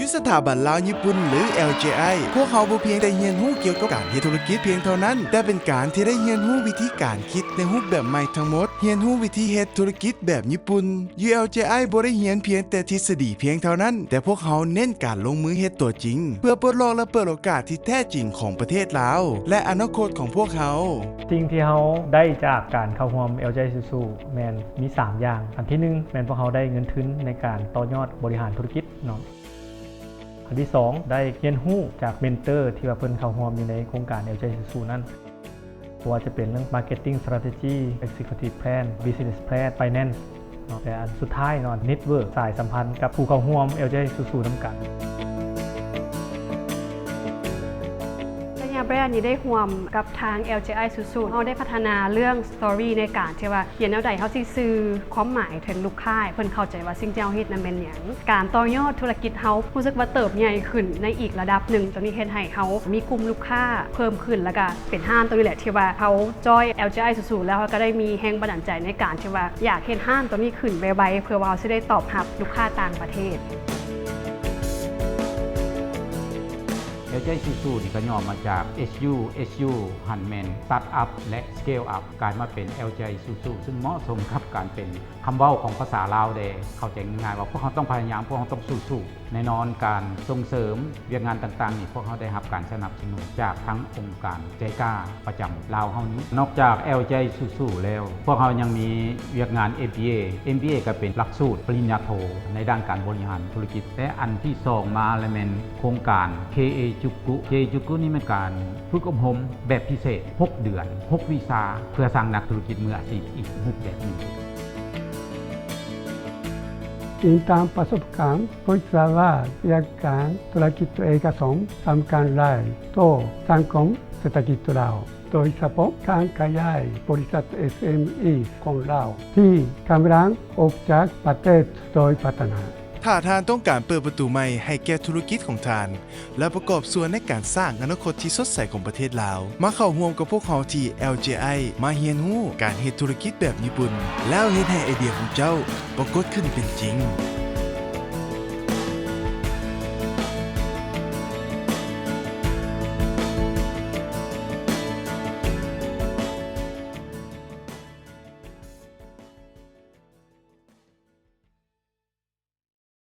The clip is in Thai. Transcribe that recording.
ยุสถาบันลาวญี่ปุ่นหรือ LJI พวกเขาบ่เพียงแต่เรียนรู้เกี่ยวกับการเฮ็ดธุรกิจเพียงเท่านั้นแต่เป็นการที่ได้เรียนรู้วิธีการคิดในรูปแบบใหม่ทั้งหมดเรียนรู้วิธีเฮ็ดธุรกิจแบบญี่ปุ่น LJI บ่ได้เรียนเพียงแต่ทฤษฎีเพียงเท่านั้นแต่พวกเขาเน้นการลงมือเฮ็ดตัวจริงเพื่อปลดล็อกและเปิดโอกาสที่แท้จริงของประเทศลาวและอนาคตของพวกเขาสิ่งที่เขาได้จากการเข้าร่วม LJI Isuzu แมนมี3อย่างอันที่1แมนพวกเขาได้เงินทุนในการต่อยอดบริหารธุรกิจเนาะอันที่2ได้เรียนรู้จากเมนเตอร์ที่ว่าเพิ่นเข้าร่วมอยู่ในโครงการ LJI Isuzu นั้นว่าจะเป็นเรื่อง Marketing Strategy Executive Plan Business Plan Finance เนาะแต่อันสุดท้ายเนาะ Network สายสัมพันธ์กับผู้เข้าร่วม LJI Isuzu นำกันแบรนด์นี้ได้ร่วมกับทาง LJI Isuzu เราได้พัฒนาเรื่อง Story ในการที่ว่าเขียนแนวใดเขาสิสื่อความหมายถึงลูกค้าเพิ่นเข้าใจว่าสิ่งที่เฮาเฮ็ดนั้นเป็นหยังการต่อยอดธุรกิจเฮารู้สึกว่าเติบใหญ่ขึ้นในอีกระดับหนึ่งตรงนี้เฮ็ดให้เฮามีกลุ่มลูกค้าเพิ่มขึ้นแล้วก็เป็นห้างตรงนี้แหละที่ว่าเขาจอย LJI Isuzu แล้วเขาก็ได้มีแรงบันดาลใจในการที่ว่าอยากเฮ็ดห้างตัวนี้ขึ้นไวๆเพื่อว่าสิได้ตอบรับลูกค้าต่างประเทศLJI Isuzu นี่ก็ย่อมาจาก SU หันแมน Start Up และ Scale Up กลายมาเป็น LJI Isuzu ซึ่งเหมาะสมกับการเป็นคำเว้าของภาษาลาวได้เข้าใจง่ายๆว่าพวกเขาต้องพยายามพวกเขาต้องสู้ๆแน่นอนการส่งเสริมเวียกงานต่างๆนี่พวกเขาได้รับการสนับสนุนจากทั้งองค์การใจกล้าประจำลาวเฮานี้นอกจาก LJI Isuzu แล้วพวกเขายังมีเวียกงาน MBA ก็เป็นหลักสูตรปริญญาโทในด้านการบริหารธุรกิจและอันที่2มาและแม่นโครงการ KA จุกุนี่เป็นการฝึกอบรมแบบพิเศษ6เดือน6วีซ่าเพื่อสร้างนักธุรกิจมืออาชีพอีกรูปแบบหนึ่งอินตามประสบการณ์พบว่าเรื่องการธุรกิจเอกชนสำคัญหลายต่อสังคมเศรษฐกิจเราโดยเฉพาะการขยายบริษัท SME ของเราที่กำลังออกจากประเทศโดยพัฒนาถ้าท่านต้องการเปิดประตูใหม่ให้แก่ธุรกิจของท่านและประกอบส่วนในการสร้างอนาคตที่สดใสของประเทศลาวมาเข้าร่วมกับพวกเขาที่ LJI มาเรียนรู้การเฮ็ดธุรกิจแบบญี่ปุ่นแล้วเฮ็ดให้ไอเดียของเจ้าปรากฏขึ้นเป็นจริง